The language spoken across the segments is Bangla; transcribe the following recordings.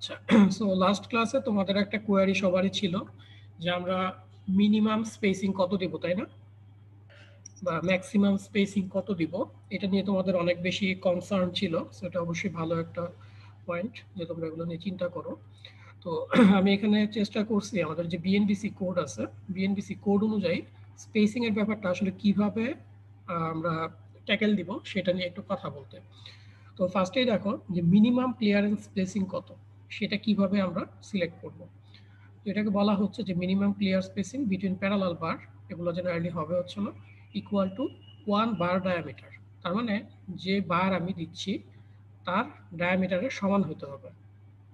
আচ্ছা, সো লাস্ট ক্লাসে তোমাদের একটা কোয়ারি সবারই ছিল যে আমরা মিনিমাম স্পেসিং কত দিব, তাই না? বা ম্যাক্সিমাম স্পেসিং কত দিব, এটা নিয়ে তোমাদের অনেক বেশি কনসার্ন ছিল। সো এটা অবশ্যই ভালো একটা পয়েন্ট যে তোমরা এগুলো নিয়ে চিন্তা করো। তো আমি এখানে চেষ্টা করছি আমাদের যে বিএনবিসি কোড আছে, বিএনবিসি কোড অনুযায়ী স্পেসিং এর ব্যাপারটা আসলে কিভাবে আমরা ট্যাকেল দিব সেটা নিয়ে একটু কথা বলতে। তো ফার্স্টেই দেখো যে মিনিমাম ক্লিয়ারেন্স স্পেসিং কত, সেটা কিভাবে আমরা সিলেক্ট করব। এটাকে বলা হচ্ছে যে minimum clear spacing between parallel bar, এগুলো জেনারেলি হবে হচ্ছে না ইকুয়াল টু 1 বার ডায়ামিটার। তার মানে যে বার আমি দিচ্ছি তার ডায়ামিটারের সমান হতে হবে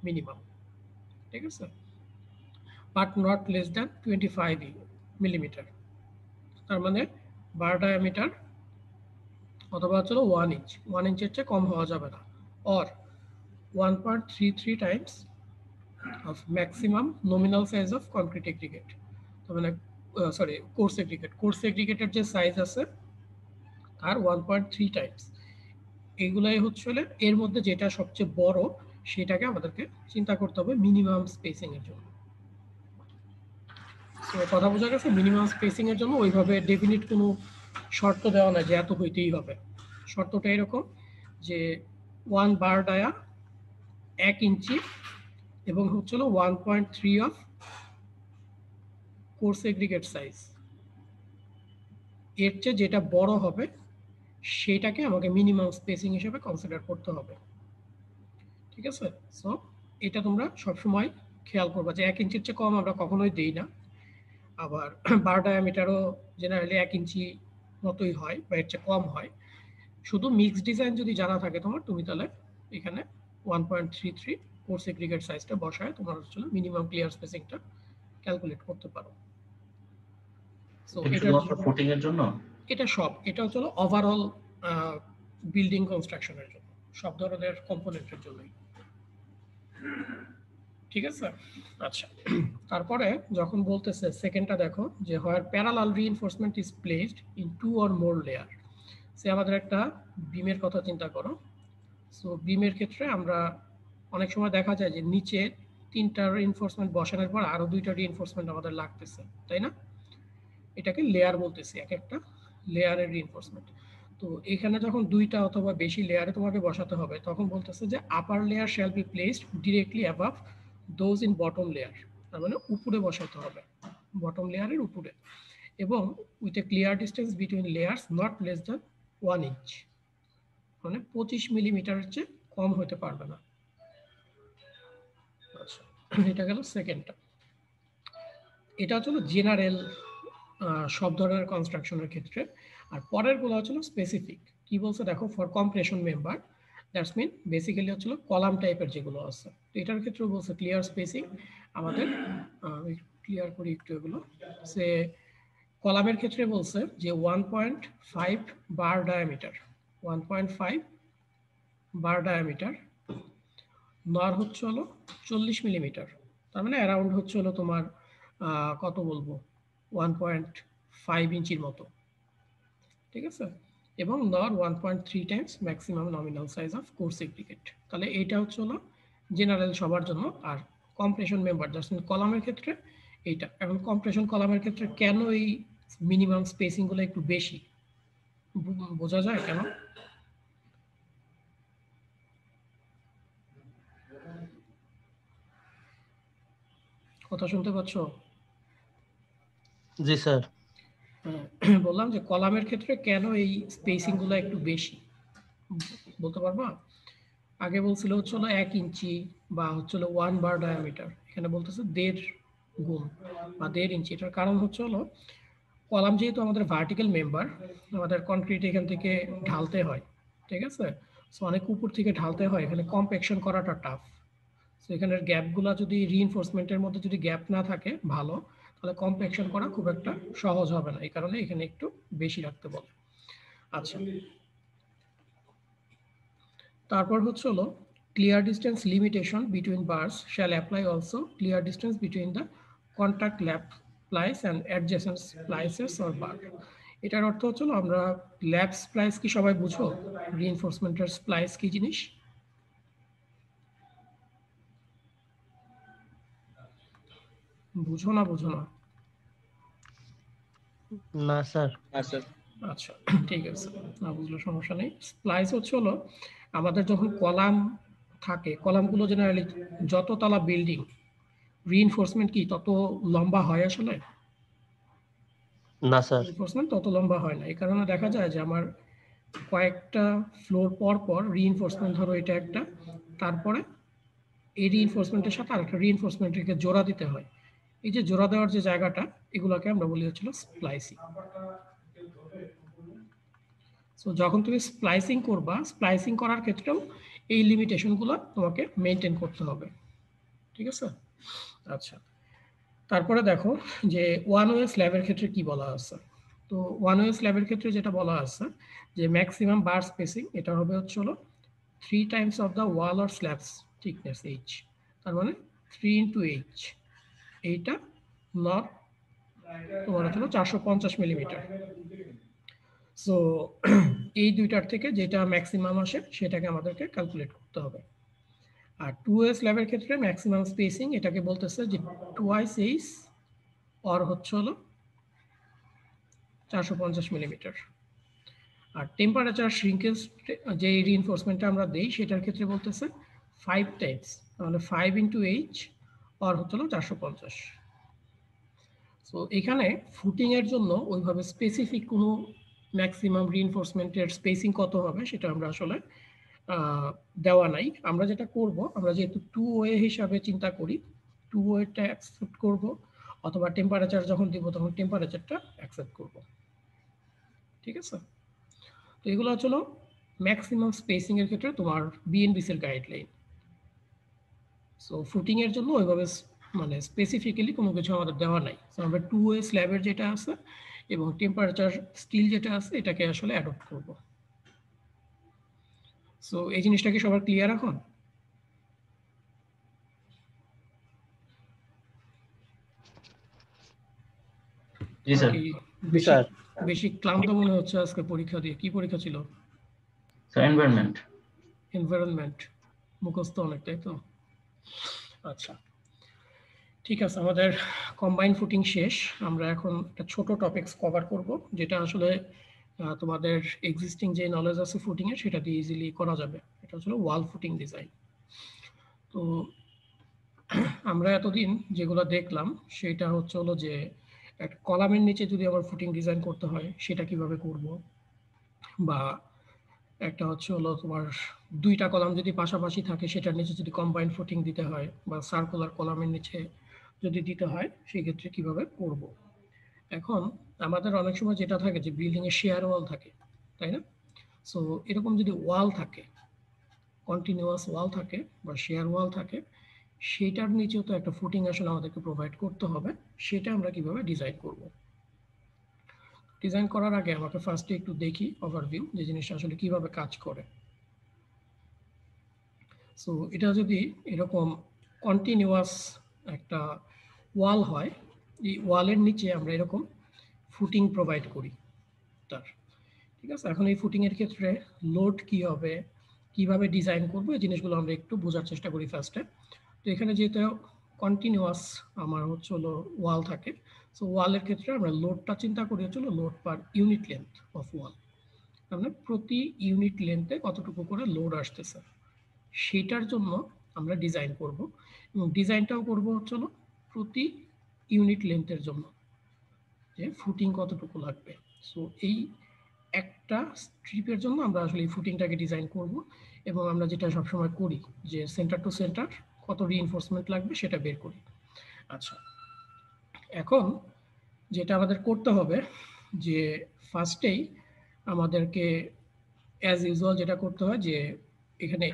মিনিমাম, ঠিক আছে, but not less than 25 millimetre. তার মানে বার ডায়ামিটার অথবা হচ্ছে 1 ইঞ্চের চেয়ে কম হওয়া যাবে না, or 1.33 Times of maximum nominal size of concrete aggregate। তো মানে সরি, কোর্স এগ্রিগেটের যে সাইজ আছে তার 1.3 টাইমস। এইগুলাই হচ্ছে এর মধ্যে যেটা সবচেয়ে বড় সেটাকে আমাদেরকে চিন্তা করতে হবে মিনিমাম স্পেসিং এর জন্য। তো কথা বোঝা গেছে, মিনিমাম স্পেসিং এর জন্য ওইভাবে ডেফিনিট কোনো শর্ত দেওয়া না যে এত হইতেই হবে। শর্তটা এরকম যে 1 বার ডায়া 1 ইঞ্চি এবং হচ্ছে 1.3 অফ কোর্স এগ্রিগেট সাইজ। এর চেয়ে যেটা বড় হবে সেটাকে আমাকে মিনিমাম স্পেসিং হিসেবে কনসিডার করতে হবে, ঠিক আছে? সো এটা তোমরা সবসময় খেয়াল করবা যে 1 ইঞ্চির চেয়ে কম আমরা কখনোই দিই না। আবার বার ডায়ামিটারও জেনারেলি 1 ইঞ্চি মতোই হয় বা এর চেয়ে কম হয়। শুধু মিক্স ডিজাইন যদি জানা থাকে তোমার, তুমি তাহলে এখানে 1.33 কোর্স এগ্রিগেট সাইজটা বসায় তোমার হচ্ছে মিনিমাম ক্লিয়ার স্পেসিংটা ক্যালকুলেট করতে পারো। সো এটার ফুটিং এর জন্য এটা সব, এটা হচ্ছে ওভারঅল বিল্ডিং কনস্ট্রাকশনের জন্য, সব ধরনের কম্পোনেন্টের জন্যই, ঠিক আছে? আচ্ছা, তারপরে যখন বলতেছে সেকেন্ডটা দেখো যে হয় parallel reinforcement is placed in 2 or more layer. সে আমাদের একটা বিমের কথা চিন্তা করো। সো বিমের ক্ষেত্রে আমরা অনেক সময় দেখা যায় যে নিচে 3টা রিইনফোর্সমেন্ট বসানোর পর আরো 2টা রিইনফোর্সমেন্ট আমাদের লাগতেছে, তাই না? এটাকে লেয়ার বলতেছি, এক একটা লেয়ারের রিইনফোর্সমেন্ট। তো এখানে যখন 2টা অথবা বেশি লেয়ারে তোমাকে বসাতে হবে তখন বলতেছে যে আপার layer shall be placed directly above those in bottom layer. তার মানে উপরে বসাতে হবে, বটম লেয়ারের উপরে, এবং with a clear distance between layers not less than 1 inch, মানে 25 মিলিমিটারের চেয়ে কম হতে পারবে না। আচ্ছা, এটা গেল সেকেন্ডটা। এটা হচ্ছে জেনারেল সব ধরনের কনস্ট্রাকশনের ক্ষেত্রে। আর পরেরগুলো হচ্ছিল স্পেসিফিক। কি বলছে দেখো, for compression member, that's mean basically হচ্ছিল কলাম টাইপের যেগুলো আছে। তো এটার ক্ষেত্রেও বলছে ক্লিয়ার স্পেসিং আমাদের, ক্লিয়ার করি একটু এগুলো। সে কলামের ক্ষেত্রে বলছে যে 1.5 বার ডায়ামিটার, 1.5 বার ডায়ামিটার, নর হচ্ছে 40 মিলিমিটার। তার মানে অ্যারাউন্ড হচ্ছে তোমার কত বলবো 1.5 ইঞ্চির মতো, ঠিক আছে? এবং নর 1.3 Times maximum nominal size of course aggregate. তাহলে এইটা হচ্ছে জেনারেল সবার জন্য। আর কম্প্রেশন মেম্বার জাস্ট কলামের ক্ষেত্রে এইটা। এখন কম্প্রেশন কলামের ক্ষেত্রে কেন এই মিনিমাম স্পেসিংগুলো একটু বেশি, বোঝা যায় কেন? কথা শুনতে পাচ্ছ? জি স্যার। বললাম যে কলামের ক্ষেত্রে কেন এই স্পেসিংগুলো একটু বেশি, বলতে পারবা? আগে বলছিল হচ্ছে 1 ইঞ্চি বা হচ্ছে 1 বার ডায়ামিটার, এখানে বলতেছে 1.5 গুণ বা 1.5 ইঞ্চি। এটার কারণ হচ্ছে কলাম যেহেতু আমাদের ভার্টিক্যাল মেম্বার, আমাদের কনক্রিট এখান থেকে ঢালতে হয়, ঠিক আছে? সো অনেক উপর থেকে ঢালতে হয়, এখানে কম্প্যাকশন করাটা টাফ। সো এখানের গ্যাপগুলো যদি রিইনফোর্সমেন্টের মধ্যে যদি গ্যাপ না থাকে ভালো, তাহলে কম্প্যাকশন করা খুব একটা সহজ হবে না। এই কারণে এখানে একটু বেশি রাখতে বলে। আচ্ছা, তারপর হচ্ছে clear distance limitation between bars shall apply also clear distance between the contact lap splice and adjacent splices or bar. এটার অর্থ হচ্ছে আমরা ল্যাপ স্প্লাইস কি সবাই বুঝো? রিইনফোর্সমেন্টের স্প্লাইস কি জিনিস? বুঝো না না স্যার। আচ্ছা ঠিক আছে, না বুঝলে সমস্যা নেই। স্প্লাইস হলো আমাদের যখন কলাম থাকে, কলামগুলো জেনারেলি যত তলা বিল্ডিং রিইনফোর্সমেন্ট কি তত লম্বা হয় আসলে? না স্যার। রিইনফোর্সমেন্ট তত লম্বা হয় না। এই কারণে দেখা যায় যে আমার কয়েকটা ফ্লোর পর রিইনফোর্সমেন্ট, ধরো এটা একটা, তারপরে এই রিইনফোর্সমেন্টের সাথে আরেকটা রিইনফোর্সমেন্টকে জোড়া দিতে হয়। এই যে জোড়া দেওয়ার যে জায়গাটা, এগুলোকে আমরা বলি স্প্লাইসিং। সো যখন তুমি স্প্লাইসিং করবা, স্প্লাইসিং করার ক্ষেত্রেও এই লিমিটেশনগুলো তোমাকে মেনটেন করতে হবে, ঠিক আছে? আচ্ছা, তারপরে দেখো যে ওয়ান ওয়ে স্ল্যাবের ক্ষেত্রে কি বলা আছে। তো ওয়ান ওয়ে স্ল্যাবের ক্ষেত্রে যেটা বলা আছে যে ম্যাক্সিমাম বার স্পেসিং এটা হবে 3 Times of the wall or slabs thickness H, তার মানে 3 ইন্টু এইচ, এইটা নট তোমার 450 মিলিমিটার। সো এই দুইটার থেকে যেটা ম্যাক্সিমাম আসে সেটাকে আমাদেরকে ক্যালকুলেট করতে হবে। আর 2A স্ল্যাবের ক্ষেত্রে ম্যাক্সিমাম স্পেসিং এটাকে বলতেছে যে টুয়াইস এইচ অর 450 মিলিমিটার। আর টেম্পারেচার শ্রিঙ্কেজ যে রিইনফোর্সমেন্টটা আমরা দেই সেটার ক্ষেত্রে বলতেছে 5 টাইমস, তাহলে 5 ইন্টু এইচ অর 450। সো এখানে ফুটিং এর জন্য ওইভাবে স্পেসিফিক কোনো ম্যাক্সিমাম রিইনফোর্সমেন্টের স্পেসিং কত হবে সেটা আমরা আসলে দেওয়া নাই। আমরা যেটা করব, আমরা যেহেতু 2 ওয়ে হিসাবে চিন্তা করি, 2 ওয়েটা অ্যাকসেপ্ট করব, অথবা টেম্পারেচার যখন দিব তখন টেম্পারেচারটা অ্যাকসেপ্ট করব, ঠিক আছে? তো এগুলো হলো ম্যাক্সিমাম স্পেসিং এর ক্ষেত্রে তোমার বিএনবিসি এর গাইডলাইন। সো ফুটিং এর জন্য ওইভাবে মানে স্পেসিফিক্যালি কোনো কিছু আমাদের দেওয়া নাই। সো আমরা 2 ওয়ে স্ল্যাবের যেটা আছে এবং টেম্পারেচার স্টিল যেটা আছে এটাকে আসলে অ্যাডপ্ট করব। সো এই জিনিসটা কি সবার ক্লিয়ার এখন? জি স্যার। বেশি ক্লান্ত মনে হচ্ছে আজকে পরীক্ষা দিয়ে। কি পরীক্ষা ছিল? স্যার এনভায়রনমেন্ট মুখস্থ অনেক, তাই তো? আচ্ছা ঠিক আছে, আমাদের কম্বাইন ফুটিং শেষ। আমরা এখন একটা ছোট টপিকস কভার করব যেটা আসলে তোমাদের এক্সিস্টিং যে নলেজ আছে ফুটিং এর সেটা দিয়ে ইজিলি করা যাবে। এটা হলো ওয়াল ফুটিং ডিজাইন। তো আমরা এতদিন যেগুলো দেখলাম সেটা হলো যে একটা কলামের নিচে যদি আবার ফুটিং ডিজাইন করতে হয় সেটা কিভাবে করব, বা একটা হলো তোমার দুইটা কলাম যদি পাশাপাশি থাকে সেটার নিচে যদি কম্বাইন্ড ফুটিং দিতে হয়, বা সার্কুলার কলামের নিচে যদি দিতে হয় সেক্ষেত্রে কিভাবে করব। এখন আমাদের অনেক সময় যেটা থাকে যে বিল্ডিং এ শেয়ার ওয়াল থাকে, তাই না? সো এরকম যদি ওয়াল থাকে, কন্টিনিউয়াস ওয়াল থাকে বা শেয়ার ওয়াল থাকে, সেটার নিচেও তো একটা ফুটিং আসলে আমাদেরকে প্রোভাইড করতে হবে। সেটা আমরা কিভাবে ডিজাইন করব। ডিজাইন করার আগে আমাকে ফার্স্টে একটু দেখি ওভারভিউ যে জিনিসটা আসলে কিভাবে কাজ করে। সো এটা যদি এরকম কন্টিনিউয়াস একটা ওয়াল হয়, এই ওয়ালের নিচে আমরা এরকম ফুটিং প্রোভাইড করি তার, ঠিক আছে? এখন এই ফুটিং এর ক্ষেত্রে লোড কি হবে, কিভাবে ডিজাইন করব, এই জিনিসগুলো আমরা একটু বোঝার চেষ্টা করি ফার্স্টে। তো এখানে যেহেতু কন্টিনিউয়াস আমার হলো ওয়াল থাকে, সো ওয়ালের ক্ষেত্রে আমরা লোডটা চিন্তা করি load per unit length of wall, মানে প্রতি ইউনিট লেন্থে কতটুকু করে লোড আসতেছে সেটার জন্য আমরা ডিজাইন করব। এবং ডিজাইনটাও করব হলো প্রতি ইউনিট লেন্থের জন্য যে ফুটিং কতটুকু লাগবে। সো এই একটা স্ট্রিপের জন্য আমরা আসলে এই ফুটিংটাকে ডিজাইন করব, এবং আমরা যেটা সবসময় করি যে সেন্টার টু সেন্টার কত রিইনফোর্সমেন্ট লাগবে সেটা বের করি। আচ্ছা, এখন যেটা আমাদের করতে হবে যে ফার্স্টেই আমাদেরকে অ্যাজ ইউজুয়াল যেটা করতে হয় যে এখানে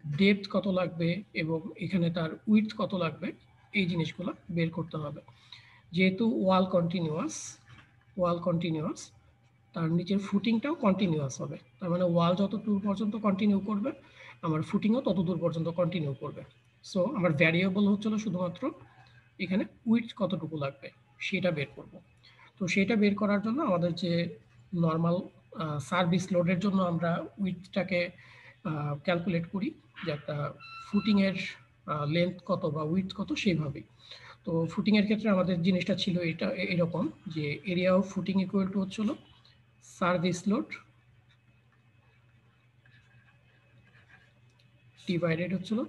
ডেপথ কত লাগবে এবং এখানে তার উইডথ কত লাগবে এই জিনিসগুলো বের করতে হবে। যেহেতু ওয়াল কন্টিনিউয়াস, তার নিচের ফুটিংটাও কন্টিনিউয়াস হবে। তার মানে ওয়াল যত দূর পর্যন্ত কন্টিনিউ করবে আমার ফুটিংও তত দূর পর্যন্ত কন্টিনিউ করবে। সো আমার ভ্যারিয়েবল শুধুমাত্র এখানে উইডথ কতটুকু লাগবে সেটা বের করব। তো সেটা বের করার জন্য আমাদের যে নর্মাল সার্ভিস লোডের জন্য আমরা উইডথটাকে ক্যালকুলেট করি যে একটা ফুটিংয়ের লেন্থ কত বা উইডথ কত সেইভাবেই। তো তো ফুটিং এর ক্ষেত্রে আমাদের জিনিসটা ছিল এটা এরকম যে area of footing equal to হচ্ছিল সার্ভিস লোড ডিভাইডেড হচ্ছিল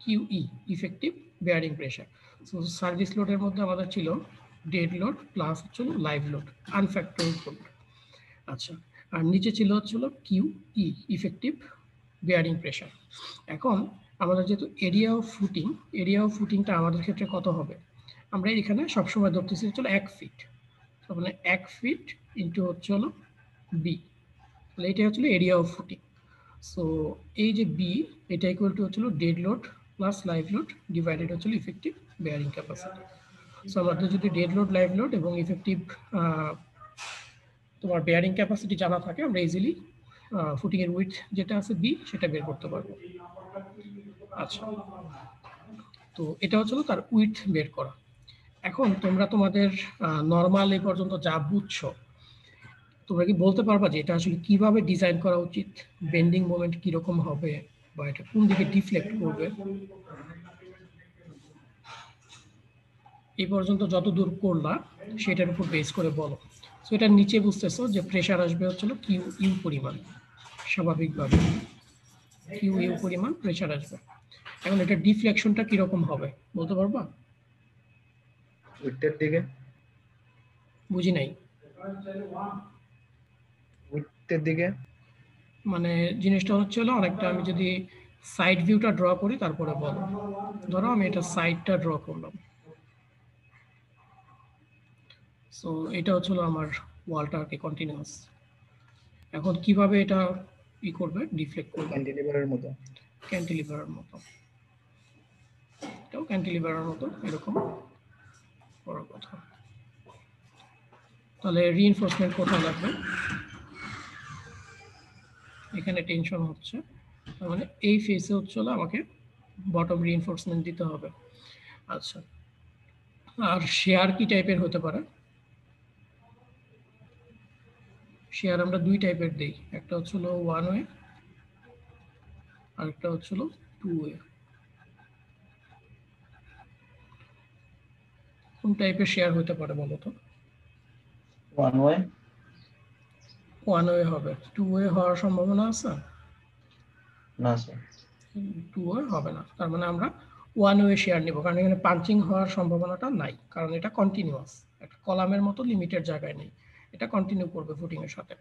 QE effective bearing pressure. So service লোডের মধ্যে আমাদের ছিল ডেড লোড প্লাস হচ্ছিল লাইভ লোড আনফ্যাক্টরড লোড। আচ্ছা, আর নিচে ছিল হচ্ছিল QE ইফেক্টিভ বেয়ারিং প্রেশার। এখন আমাদের যেহেতু এরিয়া অফ ফুটিংটা আমাদের ক্ষেত্রে কত হবে, আমরা এখানে সবসময় ধরতেছি হচ্ছিল 1 ফিট, তার মানে 1 ফিট ইন্টু হচ্ছে হলো বি, তাহলে এটা হচ্ছিল এরিয়া অফ ফুটিং। সো এই যে বি এটা ইকুয়াল টু হচ্ছিল dead load plus live load divided হচ্ছিল ইফেক্টিভ বেয়ারিং ক্যাপাসিটি। সো আমাদের যদি ডেড লোড, লাইভ লোড এবং ইফেক্টিভ তোমার বেয়ারিং ক্যাপাসিটি জানা থাকে, আমরা ইজিলি ফুটিং এর উইথ যেটা আছে বি সেটা বের করতে পারবো। আচ্ছা, তো এটা হচ্ছিল তার উইথ বের করা। এখন তোমরা তোমাদের নর্মাল এই পর্যন্ত যা বুঝছো, তোমরা কি বলতে পারবা যে এটা আসলে কিভাবে ডিজাইন করা উচিত, বেন্ডিং মোমেন্ট কিরকম হবে বা এটা কোন দিকে ডিফ্লেক্ট করবে? এই পর্যন্ত যত দূর করলা সেটার উপর বেস করে বলো। সো এটা নিচে বুঝতেছো যে প্রেশার আসবে হচ্ছিল কিউ ইউ পরিমাণ, স্বাভাবিকভাবে কিউ ইউ পরিমাণ প্রেশার আসবে। এখন এটা ডিফ্লেকশনটা কিরকম হবে বলতে পারবা? উইথের দিকে, বুঝি নাই। উইথের দিকে মানে জিনিসটা হচ্ছে হলো অনেকটা, আমি যদি সাইড ভিউটা ড্র করি তারপরে বলো। ধরো আমি এটা সাইডটা ড্র করলাম, সো এটা হচ্ছিল আমার ওয়ালটা আর কি কন্টিনিউয়াস। এখন কিভাবে এটা ই করবে, ডিফ্লেক্ট করবে? ক্যান্টিলিভারের মতো, ক্যান্টিলিভারের মতো, এটাও ক্যান্টিলিভারের মতো এরকম বড় কথা। তাহলে রিইনফোর্সমেন্ট কোথায় লাগবে? এখানে টেনশন হচ্ছে, তার মানে এই ফেসে হচ্ছে হলো আমাকে বটম রিইনফোর্সমেন্ট দিতে হবে। আচ্ছা, আর শেয়ার কি টাইপের হতে পারে? শেয়ার আমরা দুই টাইপের দেই, একটা হচ্ছিল ওয়ান ওয়ে আর একটা হচ্ছিল টু ওয়ে। কোন টাইপের শেয়ার হতে পারে বলো তো? One way. ওয়ান ওয়ে হবে, টু ওয়ে হওয়ার সম্ভাবনা আছে? না স্যার, টু ওয়ে হবে না, তার মানে আমরা ওয়ান ওয়ে শেয়ার নিব, কারণ এখানে পাঞ্চিং হওয়ার সম্ভাবনাটা নাই, কারণ এটা কন্টিনিউয়াস, একটা কলামের মতো লিমিটেড জায়গায় নেই, এটা কন্টিনিউ করবে ফুটিং এর সাথে।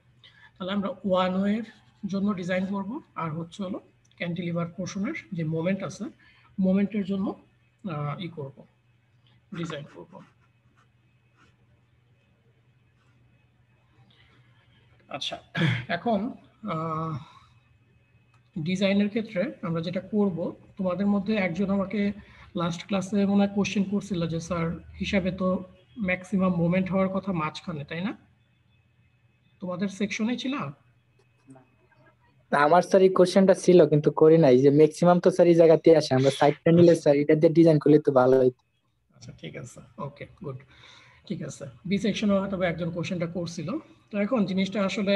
তাহলে আমরা ওয়ান ওয়ের জন্য ডিজাইন করব, আর হচ্ছে হলো ক্যান্টিলিভার পোর্শনের যে মোমেন্ট আছে, মোমেন্টের জন্য ই করব, ডিজাইন করব। আচ্ছা, এখন ডিজাইনের ক্ষেত্রে আমরা যেটা করব, তোমাদের মধ্যে একজন আমাকে লাস্ট ক্লাসে মনে হয় কোশ্চেন করছিল যে স্যার হিসাবে তো ম্যাক্সিমাম মোমেন্ট হওয়ার কথা মাঝখানে, তাই না? তোমাদের সেকশনে ছিল? আমার স্যার এই কোশ্চেনটা ছিল কিন্তু করি নাই, যে ম্যাক্সিমাম তো স্যার এই জায়গাতে আসে, আমরা সাইডটা নিলে স্যার এটা দিয়ে ডিজাইন করলে তো ভালো হইতো। আচ্ছা ঠিক আছে, ওকে গুড, ঠিক আছে। বি সেকশনে হয়তো একজন কোশ্চেনটা করছিল। তো এখন জিনিসটা আসলে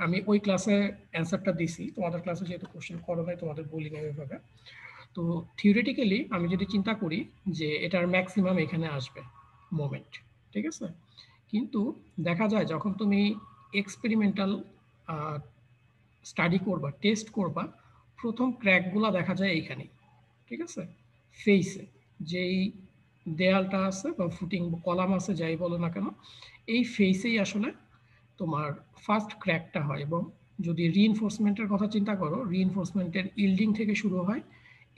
আমি ওই ক্লাসে অ্যান্সারটা দিছি, তোমাদের ক্লাসে যেহেতু কোশ্চেন করো নাই তোমাদের বলি নাই ওইভাবে। তো থিওরিটিক্যালি আমি যদি চিন্তা করি যে এটার ম্যাক্সিমাম এখানে আসবে মোমেন্ট, ঠিক আছে, কিন্তু দেখা যায় যখন তুমি এক্সপেরিমেন্টাল স্টাডি করবা, টেস্ট করবা, প্রথম ক্র্যাকগুলো দেখা যায় এইখানে, ঠিক আছে, ফেসে যেই দেয়ালটা আছে বা ফুটিং কলাম আছে যাই বলো না কেন, এই ফেসেই আসলে তোমার ফার্স্ট ক্র্যাকটা হয়। এবং যদি রিইনফোর্সমেন্টের কথা চিন্তা করো, রিইনফোর্সমেন্টের ইল্ডিং থেকে শুরু হয়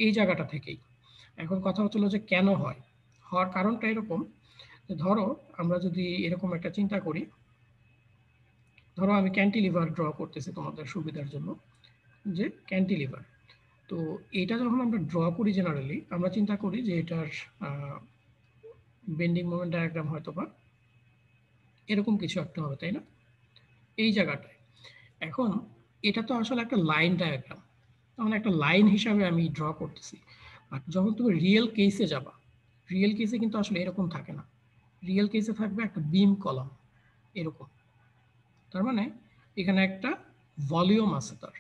এই জায়গাটা থেকেই। এখন কথা হচ্ছিল যে কেন হয়, হওয়ার কারণটা এরকম যে ধরো আমরা যদি এরকম একটা চিন্তা করি, ধরো আমি ক্যান্টিলিভার ড্র করতেছি তোমাদের সুবিধার জন্য, যে ক্যান্টিলিভার, তো এটা যখন আমরা ড্র করি জেনারেলি আমরা চিন্তা করি যে এটার বেন্ডিং মোমেন্ট ডায়াগ্রাম হয়তো বা এরকম কিছু একটা হবে, তাই না, এই জায়গাটায়। এখন এটা তো আসলে একটা লাইন ডায়াগ্রাম, মানে একটা লাইন হিসাবে আমি ড্র করতেছি। আর যখন তুমি রিয়েল কেসে যাবা, রিয়েল কেসে কিন্তু আসলে এরকম থাকে না, রিয়েল কেসে থাকবে একটা বিম কলাম এরকম, তার মানে এখানে একটা ভলিউম আছে তার।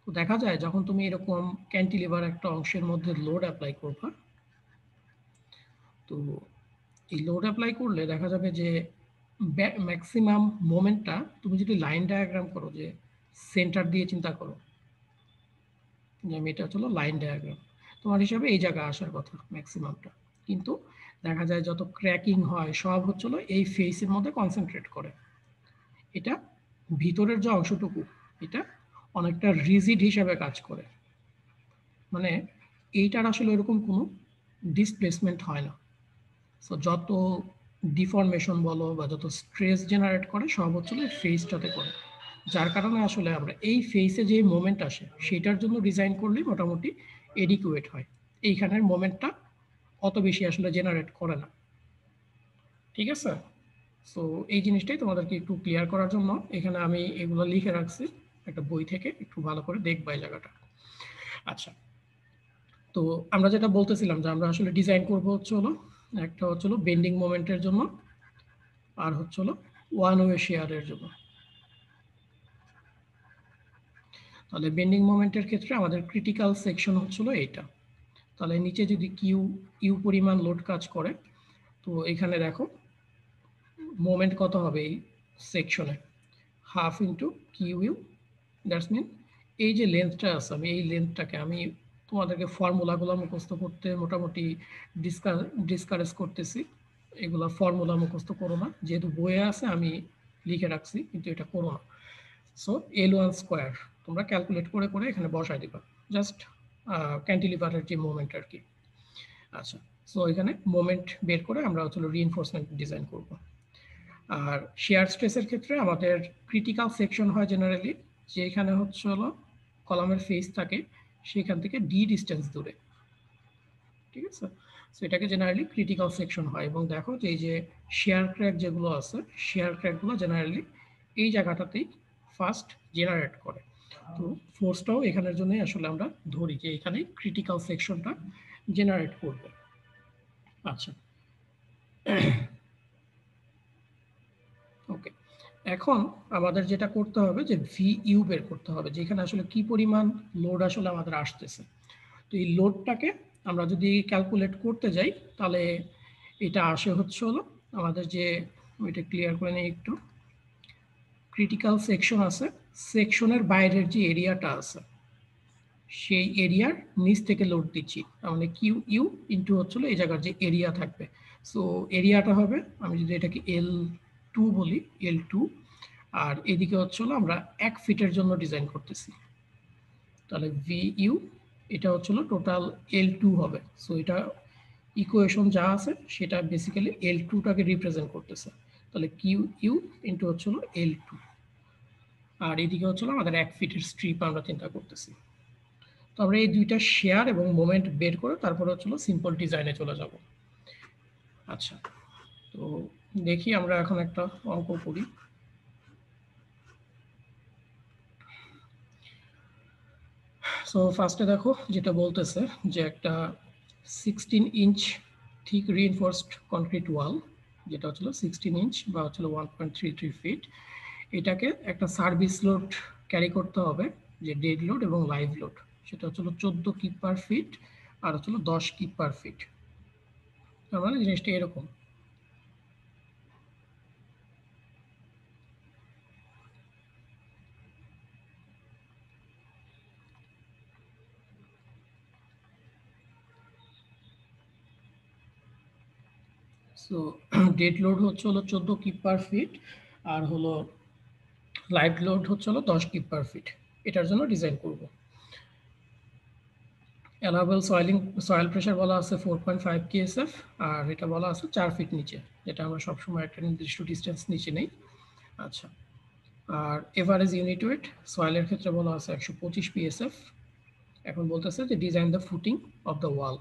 তো দেখা যায় যখন তুমি এরকম ক্যান্টিলিভার একটা অংশের মধ্যে লোড অ্যাপ্লাই করবা, তো এই লোড অ্যাপ্লাই করলে দেখা যাবে যে ম্যাক্সিমাম মোমেন্টটা তুমি যদি লাইন ডায়াগ্রাম করো, যে সেন্টার দিয়ে চিন্তা করো, যে এটা হলো লাইন ডায়াগ্রাম, তোমার হিসাবে এই জায়গায় আসার কথা ম্যাক্সিমামটা, কিন্তু দেখা যায় যত ক্র্যাকিং হয় সব হচ্ছিল এই ফেসের মধ্যে কনসেন্ট্রেট করে। এটা ভিতরের যে অংশটুকু এটা অনেকটা রিজিড হিসাবে কাজ করে, মানে এইটার আসলে এরকম কোনো ডিসপ্লেসমেন্ট হয় না। সো যত ডিফরমেশন বলো বা যত স্ট্রেস জেনারেট করে সব হচ্ছিল এই ফেসটাতে করে, যার কারণে আসলে আমরা এই ফেসে যে মোমেন্ট আসে সেটার জন্য ডিজাইন করলেই মোটামুটি এডিকুয়েট হয়। এইখানের মোমেন্টটা অত বেশি আসলে জেনারেট করে না। ঠিক আছে, সো এই জিনিসটাই তোমাদেরকে একটু ক্লিয়ার করার জন্য এখানে আমি এগুলো লিখে রাখছি একটা বই থেকে, একটু ভালো করে দেখবা এই জায়গাটা। আচ্ছা, তো আমরা যেটা বলতেছিলাম যে আমরা আসলে ডিজাইন করব হচ্ছে হলো একটা হচ্ছে হলো বেন্ডিং মোমেন্টের জন্য, আর হচ্ছে হলো ওয়ান ওয়ে শেয়ারের জন্য। তাহলে বেন্ডিং মোমেন্টের ক্ষেত্রে আমাদের ক্রিটিক্যাল সেকশন হচ্ছিল এইটা। তাহলে নিচে যদি ইউ পরিমাণ লোড কাজ করে, তো এখানে দেখো মোমেন্ট কত হবে এই সেকশনে, half into q u, that's mean এই যে লেন্থটা আছে, আমি এই লেন্থটাকে আমি তোমাদেরকে ফর্মুলাগুলো মুখস্থ করতে মোটামুটি ডিসকারেজ করতেছি। এগুলা ফর্মুলা মুখস্থ করো না, যেহেতু বইয়ে আছে আমি লিখে রাখছি, কিন্তু এটা করো না। সো L1 স্কোয়ার তোমরা ক্যালকুলেট করে করে এখানে বসাই দিবা, জাস্ট ক্যান্টিলিভারের যে মোমেন্ট আর কি। আচ্ছা, সো এখানে মোমেন্ট বের করে আমরা হচ্ছে রিইনফোর্সমেন্ট ডিজাইন করব। আর শেয়ার স্ট্রেসের ক্ষেত্রে আমাদের ক্রিটিক্যাল সেকশন হয় জেনারেলি যেখানে হচ্ছে হলো কলামের ফেস থাকে সেখান থেকে ডি ডিস্টেন্স দূরে। ঠিক আছে, সো এটাকে জেনারেলি ক্রিটিক্যাল সেকশন হয়। এবং দেখো যে এই যে শেয়ার ক্র্যাক যেগুলো আছে, শেয়ার ক্র্যাকগুলো জেনারেলি এই জায়গাটাতেই ফার্স্ট জেনারেট করে। তো ফোর্সটাও এখানের জন্যই আসলে আমরা ধরি যে এখানে ক্রিটিক্যাল সেকশনটা জেনারেট করবে। আচ্ছা, ওকে, এখন আমাদের যেটা করতে হবে যে ভি ইউ বের করতে হবে, যেখানে আসলে কি পরিমাণ লোড আসলে আমাদের আসতেছে। তো এই লোডটাকে আমরা যদি ক্যালকুলেট করতে যাই তাহলে এটা আসে হচ্ছে হলো আমাদের যে, ওইটা ক্লিয়ার করে নিই একটু, ক্রিটিক্যাল সেকশন আছে, সেকশনের বাইরের যে এরিয়াটা আছে সেই এরিয়ার নিচ থেকে লোড দিচ্ছি, মানে কিউ ইউ ইন্টু হচ্ছিল এই জায়গার যে এরিয়া থাকবে। সো এরিয়াটা হবে, আমি যদি এটাকে L2 বলি, L2, আর এদিকে হচ্ছিল আমরা 1 ফিটের জন্য ডিজাইন করতেছি, তাহলে ভি ইউ এটা হচ্ছিল টোটাল L2 হবে। সো এটা ইকুয়েশন যা আছে সেটা বেসিক্যালি L2টাকে রিপ্রেজেন্ট করতেছে, তাহলে কিউ ইউ ইন্টু হচ্ছিল L2, আর এদিকে হচ্ছিল আমাদের 1 ফিটের স্ট্রিপ আমরা চিন্তা করতেছি। তো আমরা এই দুইটা শেয়ার এবং মোমেন্ট বের করে তারপরে হচ্ছিল সিম্পল ডিজাইনে চলে যাব। আচ্ছা, তো দেখি আমরা এখন একটা অঙ্ক করি। সো ফার্স্টে দেখো যেটা বলতেছে যে একটা 16 ইঞ্চ থিক রিইনফোর্সড কনক্রিট ওয়াল, যেটা হচ্ছিল 16 ইঞ্চ বা হচ্ছিল 1.33 ফিট, এটাকে একটা সার্ভিস লোড ক্যারি করতে হবে, যে ডেড লোড এবং লাইভ লোড, সেটা হচ্ছিল 14 কিপ পার ফিট আর হচ্ছিল 10 কিপ পার ফিট। তার মানে জিনিসটা এরকম। সো ডেড লোড হচ্ছে হলো 14 কিপ পার ফিট আর হলো লাইভ লোড হচ্ছে হলো 10 কিপ পার ফিট, এটার জন্য ডিজাইন করব। অ্যালাউয়েবল সয়েল প্রেশার বলা আছে 4.5 KSF, আর এটা বলা আছে 4 ফিট নিচে, যেটা আমরা সবসময় একটা নির্দিষ্ট ডিস্টেন্স নিচে নেই। আচ্ছা, আর এভারেজ ইউনিট ওয়েট সয়েলের ক্ষেত্রে বলা আছে 125 PSF। এখন বলতেছে যে design the footing of the wall,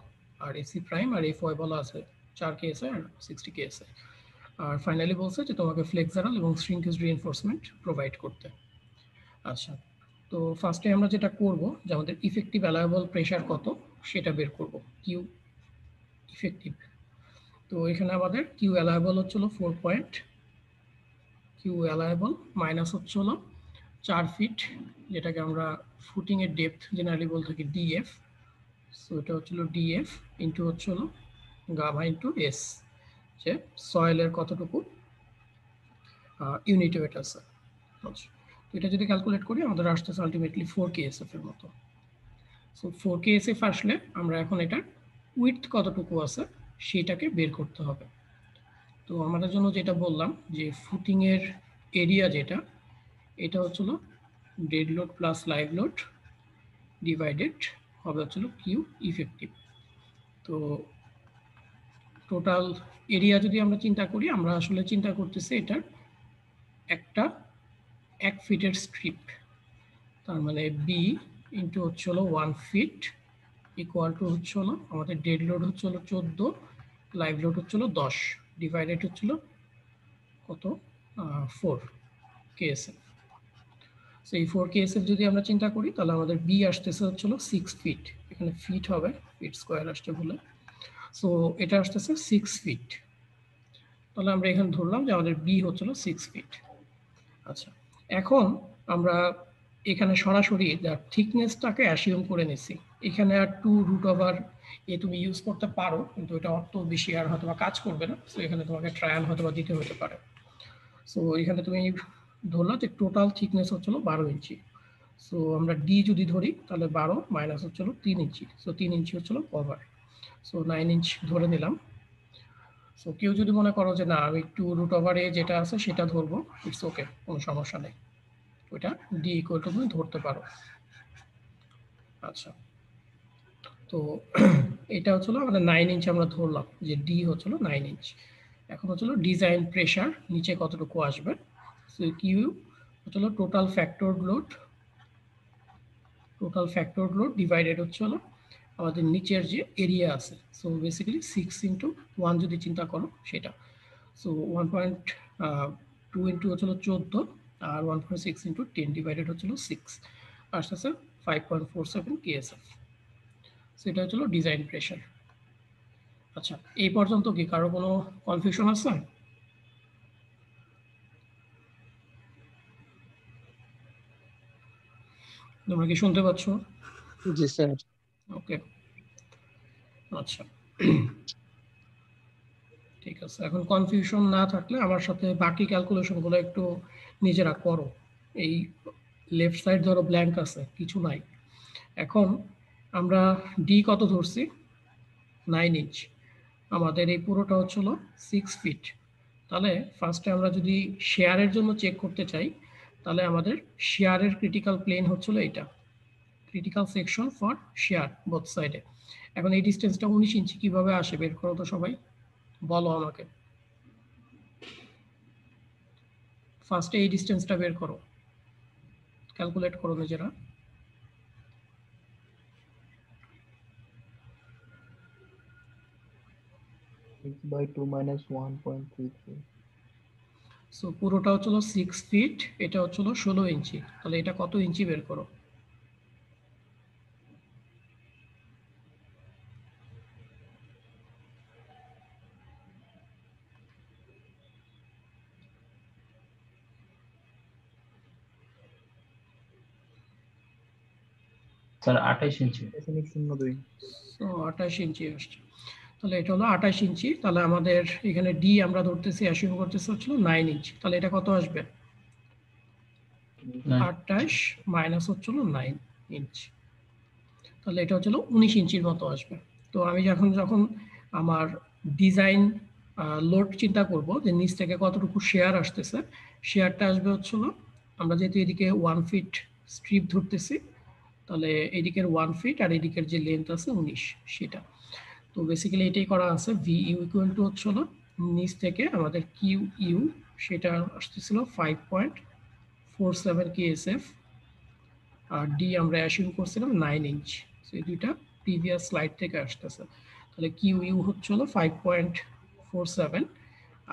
আর এসি প্রাইম আর এফওয়াই বলা আছে 4 KSI আর 60 KSI। আর ফাইনালি বলছে যে তোমাকে ফ্লেক্সারাল এবং শ্রিঙ্কেজ রিইনফোর্সমেন্ট প্রোভাইড করতে। আচ্ছা, তো ফার্স্টে আমরা যেটা করব যে আমাদের ইফেক্টিভ অ্যালাউয়েবল প্রেশার কত সেটা বের করব, কিউ ইফেক্টিভ। তো এখানে আমাদের কিউ অ্যালাউয়েবল হচ্ছিল 4 পয়েন্ট, কিউ অ্যালাউয়েবল মাইনাস হচ্ছিল 4 ফিট, যেটাকে আমরা ফুটিংয়ের ডেপথ জেনারেলি বলতে থাকি ডিএফ। সো এটা হচ্ছিল ডিএফ ইন্টু হচ্ছিল গামা ইন্টু এস, যে সয়েলের কতটুকু ইউনিট ওয়েট আছে। আচ্ছা, তো এটা যদি ক্যালকুলেট করি আমাদের আসতেছে আলটিমেটলি 4 কেএসএফ এর মতো। সো 4 কেএসএফ আসলে আমরা এখন এটার উইডথ কতটুকু আছে সেটাকে বের করতে হবে। তো আমাদের জন্য যেটা বললাম যে ফুটিং এর এরিয়া যেটা, এটা হচ্ছিল dead load plus live load divided হবে হচ্ছিল কিউ ইফেক্টিভ। তো টোটাল এরিয়া যদি আমরা চিন্তা করি, আমরা আসলে চিন্তা করতেছি এটার একটা 1 ফিটের স্ট্রিপ, তার মানে বি ইন্টু হচ্ছে হলো 1 ফিট ইকুয়াল টু হচ্ছে হলো আমাদের ডেড লোড হচ্ছে হলো 14, লাইভ লোড হচ্ছে হলো 10, ডিভাইডেড হচ্ছিল কত 4 কেএসএফ। সো এই 4 কেএসএফ যদি আমরা চিন্তা করি তাহলে আমাদের বি আসতেছে হচ্ছে হলো 6 ফিট, এখানে ফিট হবে, ফিট স্কোয়ার আসছে বলে, সো এটা আসতেছে 6 ফিট। তাহলে আমরা এখানে ধরলাম যে আমাদের বি হচ্ছিল 6 ফিট। আচ্ছা, এখন আমরা এখানে সরাসরি থিকনেসটাকে অ্যাসিউম করে নিছি। এখানে আর 2 রুট ওভার এ তুমি ইউজ করতে পারো, কিন্তু এটা অত বেশি আর হয়তো কাজ করবে না। সো এখানে তোমাকে ট্রায়াল হয়তো দিতে হতে পারে। সো এখানে তুমি ধরলা যে টোটাল থিকনেস হচ্ছিল 12 ইঞ্চি। সো আমরা ডি যদি ধরি তাহলে 12 মাইনাস হচ্ছিল 3 ইঞ্চি, সো 3 ইঞ্চি হচ্ছিল কভার, সো 9 ইঞ্চ ধরে নিলাম। সো কেউ যদি মনে করো যে না আমি একটু রুট ওভারে যেটা আছে সেটা ধরবো, ইটস ওকে, কোনো সমস্যা নেই, ওইটা ডি ইকুয়াল টু তুমি ধরতে পারো। আচ্ছা, তো এটা হচ্ছিল আমাদের 9 ইঞ্চ আমরা ধরলাম যে ডি হচ্ছিল 9 ইঞ্চ। এখন হচ্ছিল ডিজাইন প্রেশার নিচে কতটুকু আসবে, সো কিউ হচ্ছিল টোটাল ফ্যাক্টর লোড ডিভাইডেড হচ্ছে হলো আমাদের নিচের যে এরিয়া আছে। সো বেসিক্যালি 6 ইন্টু 1 যদি চিন্তা করো সেটা, সো 1.2 ইন্টু হচ্ছিল 14 আর 1.6 ইন্টু 10 ডিভাইডেড হচ্ছিল 6, আসতেছে 5.47 কেএসএফ। সো এটা হচ্ছিল ডিজাইন প্রেশার। আচ্ছা, এই পর্যন্ত কি কারো কোনো কনফিউশন আছে? তোমরা কি শুনতে পাচ্ছ? জি স্যার। ওকে, আচ্ছা ঠিক আছে। এখন কনফিউশন না থাকলে আমার সাথে বাকি ক্যালকুলেশনগুলো একটু নিজেরা করো। এই লেফট সাইড ধরো ব্ল্যাঙ্ক আছে, কিছু নাই। এখন আমরা ডি কত ধরছি, 9 ইঞ্চ, আমাদের এই পুরোটা হচ্ছিল 6 ফিট। তাহলে ফার্স্টে আমরা যদি শেয়ারের জন্য চেক করতে চাই, তাহলে আমাদের শেয়ারের ক্রিটিক্যাল প্লেন হচ্ছিল এটা, critical section for share both সাইডে। এখন এই ডিস্টেন্সটা 19 ইঞ্চি কিভাবে আসে বের করো তো সবাই, বলো আমাকে। ফার্স্টে এই ডিস্টেন্সটা বের করো, ক্যালকুলেট করো নিজেরা। by 2 minus 1.33. সো পুরোটা হচ্ছিল 6 ফিট, এটা হচ্ছিল 16 ইঞ্চি, তাহলে এটা কত ইঞ্চি বের করো। স্যার 28 ইঞ্চি। 0.02. সো 28 ইঞ্চি আসছে, তাহলে এটা হলো 28 ইঞ্চি। তাহলে আমাদের এখানে ডি আমরা ধরতেছি, অ্যাসিউম করতেছি হচ্ছিল 9 ইঞ্চি, তাহলে এটা কত আসবে, 28 মাইনাস হচ্ছিল 9 ইঞ্চি, তাহলে এটা হচ্ছিল 19 ইঞ্চির মতো আসবে। তো আমি যখন আমার ডিজাইন লোড চিন্তা করব যে নিচ থেকে কতটুকু শেয়ার আসতেছে, শেয়ারটা আসবে হচ্ছিল, আমরা যেহেতু এদিকে 1 ফিট স্ট্রিপ ধরতেছি, তাহলে এদিকের 1 ফিট আর এদিকের যে লেন্থ আছে 19 সেটা। তো বেসিক্যালি এটাই করা আছে, ভি ইউ ইকুয়াল টু হচ্ছিল নিচ থেকে আমাদের কিউ ইউ সেটা আসতেছিল 5.47 কেএসএফ, আর ডি আমরা অ্যাসিউম করছিলাম 9 ইঞ্চ। সো এই দুইটা প্রিভিয়াস স্লাইড থেকে আসতেছে। তাহলে কিউ ইউ হচ্ছে হলো 5.47,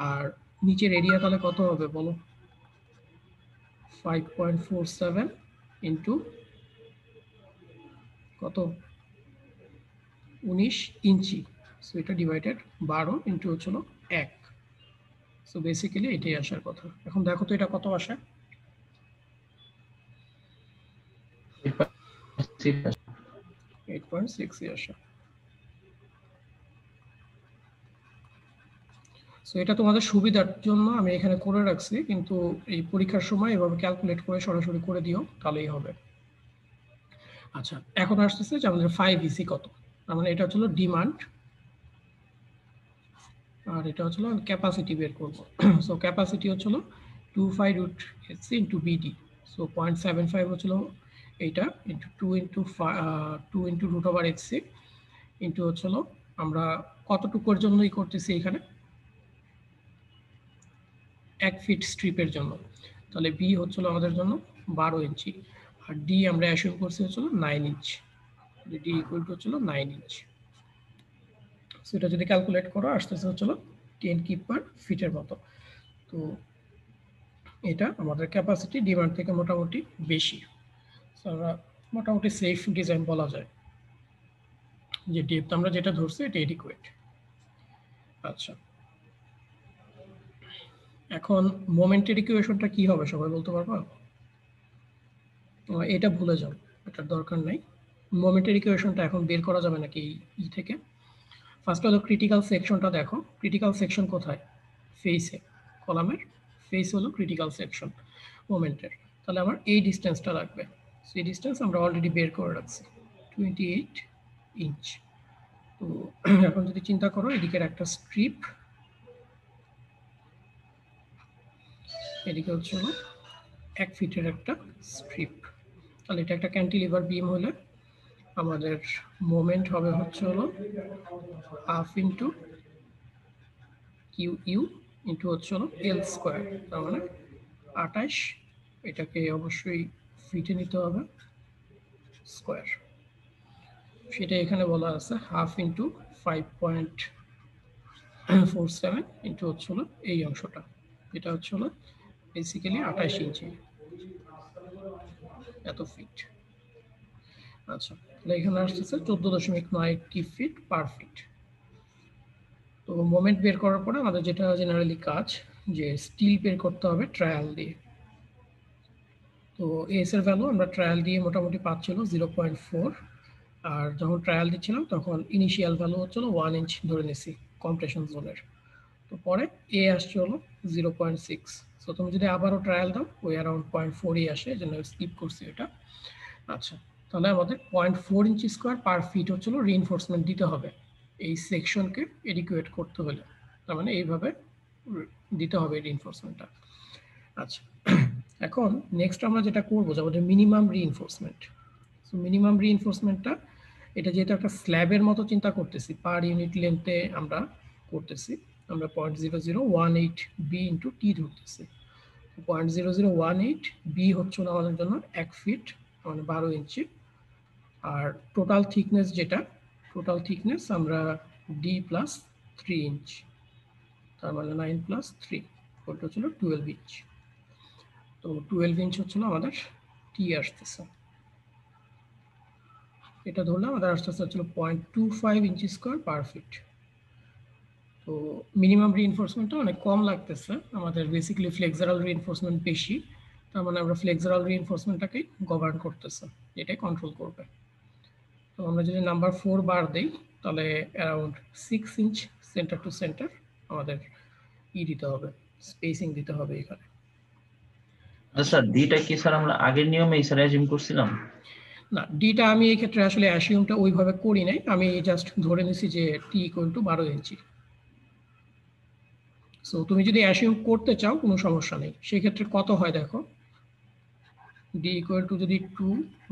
আর নিচের এরিয়া তাহলে কত হবে বলো, 5.47 ইন্টু কত, 19 ইঞ্চি, সো এটা ডিভাইডেড 12 ইন্টু হচ্ছিল 1। সো বেসিক্যালি এটাই আসার কথা। এখন দেখো তো এটা কত আসে, 8.6 আসে। সো এটা তোমাদের সুবিধার জন্য আমি এখানে করে রাখছি, কিন্তু এই পরীক্ষার সময় এভাবে ক্যালকুলেট করে সরাসরি করে দিও, তাহলেই হবে। আচ্ছা, এখন আসতেছে যে আমাদের 5EC কত। তার মানে এটা হচ্ছিল ডিমান্ড, আর এটা হচ্ছিল ক্যাপাসিটি বের করব। সো ক্যাপাসিটি হচ্ছিল 25√HC ইন্টু বিডি। সো 0.75 হচ্ছিল এইটা, ইন্টু 2 ইন্টু √/HC ইন্টু হচ্ছিল আমরা কতটুকুর জন্যই করতেছি এখানে, 1 ফিট স্ট্রিপের জন্য। তাহলে বি হচ্ছিল আমাদের জন্য 12 ইঞ্চি, আর ডি আমরা অ্যাসিউম করছি হচ্ছিল 9 ইঞ্চ। ডি ইকুয়াল টু হচ্ছিল 9 ইঞ্চ। সেটা যদি ক্যালকুলেট করো আসতেছে হচ্ছিল 10 কিপ পার ফিটের মতো। তো এটা আমাদের ক্যাপাসিটি ডিমান্ড থেকে মোটামুটি বেশি। আমরা মোটামুটি সেফ ডিজাইন বলা যায়, যে ডেপথ আমরা যেটা ধরছি এটা এডিকুয়েট। আচ্ছা, এখন মোমেন্টের ইকুয়েশনটা কি হবে সবাই বলতে পারবা? এটা ভুলে যাও, এটার দরকার নাই। মোমেন্টের ইকুয়েশনটা এখন বের করা যাবে নাকি ই থেকে? ফার্স্ট হলো ক্রিটিক্যাল সেকশনটা দেখো। ক্রিটিক্যাল সেকশন কোথায়? ফেসে, কলামের ফেস হলো ক্রিটিক্যাল সেকশন মোমেন্টের। তাহলে আমার এই ডিস্টেন্সটা লাগবে। সেই ডিস্টেন্স আমরা অলরেডি বের করে রাখছি, 28 ইঞ্চ। তো এখন যদি চিন্তা করো, এদিকের একটা স্ট্রিপ, এদিকে হচ্ছে হলো 1 ফিটের একটা স্ট্রিপ। তাহলে এটা একটা ক্যান্টিলিভার বিম হলে আমাদের মোমেন্ট হবে হচ্ছে হলো half into q u into হচ্ছে হলো এল স্কোয়ার, তার মানে 28। এটাকে অবশ্যই ফিটে নিতে হবে স্কোয়ার, সেটা এখানে বলা আছে হাফ ইন্টু 5.47 ইন্টু হচ্ছে হলো এই অংশটা, এটা হচ্ছে হলো বেসিক্যালি 28 ইঞ্চি, এত ফিট। আচ্ছা, তাহলে এখানে আসতেছে 14.9 ফিট পার ফিট। তো মোমেন্ট বের করার পরে আমাদের যেটা জেনারেলি কাজ, যে স্টিল বের করতে হবে ট্রায়াল দিয়ে। তো এস এর ভ্যালু আমরা ট্রায়াল দিয়ে মোটামুটি পাচ্ছিল 0.4, আর যখন ট্রায়াল দিচ্ছিলাম তখন ইনিশিয়াল ভ্যালু হচ্ছিল 1 ইঞ্চ ধরে নিছি কম্প্রেশন জোনের। তো পরে এ আসছে হলো 0.6। সো তুমি যদি আবারও ট্রায়াল দাও ওই অ্যারাউন্ড 0.4ই আসে, এই জন্য স্কিপ করছি এটা। আচ্ছা, তাহলে আমাদের 0.4 ইঞ্চি স্কোয়ার পার ফিট হচ্ছিল রিইনফোর্সমেন্ট দিতে হবে এই সেকশনকে এডিকুয়েট করতে হলে। তার মানে এইভাবে দিতে হবে রিইনফোর্সমেন্টটা। আচ্ছা, এখন নেক্সট আমরা যেটা করবো যে আমাদের মিনিমাম রিইনফোর্সমেন্ট। সো মিনিমাম রিইনফোর্সমেন্টটা, এটা যেহেতু একটা স্ল্যাবের মতো চিন্তা করতেছি, পার ইউনিট লেন্থে আমরা করতেছি, আমরা 0.0018 বি ইন্টু টি ধরতেছি। 0.0018 বি হচ্ছে আমাদের জন্য 1 ফিট, মানে 12 ইঞ্চি। আর টোটাল থিকনেস যেটা, টোটাল থিকনেস আমরা ডি প্লাস 3 ইঞ্চ, তার মানে 9 প্লাস 3 ওটা হচ্ছিল 12 ইঞ্চ। তো 12 ইঞ্চ হচ্ছিল আমাদের টি আসতেছে, এটা ধরলে আমাদের আসতেছে হচ্ছিল 0.25 ইঞ্চি স্কোয়ার পার ফিট। তো মিনিমাম রিইনফোর্সমেন্টটা অনেক কম লাগতেছে আমাদের, বেসিক্যালি ফ্লেক্সারাল রিইনফোর্সমেন্ট বেশি, তার মানে আমরা ফ্লেক্সারাল রিইনফোর্সমেন্টটাকেই গভর্ন করতেছে, এটাই কন্ট্রোল করবে। তো আমরা যদি নাম্বার 4 বার দেই তাহলে around 6 inch centre to centre আমাদের দিতে হবে, স্পেসিং দিতে হবে এখানে। স্যার ডিটা কি স্যার আমরা আগের নিয়মেই স্যার অ্যাজিউম করছিলাম? না, ডিটা আমি এই ক্ষেত্রে আসলে অ্যাসিউমটা ওইভাবে করি নাই, আমি জাস্ট ধরে নিছি যে T equal to 12 inch. So তুমি যদি অ্যাসিউম করতে চাও কোনো সমস্যা নেই, সেই ক্ষেত্রে কত হয় দেখো, ডি ইকুয়াল টু যদি 2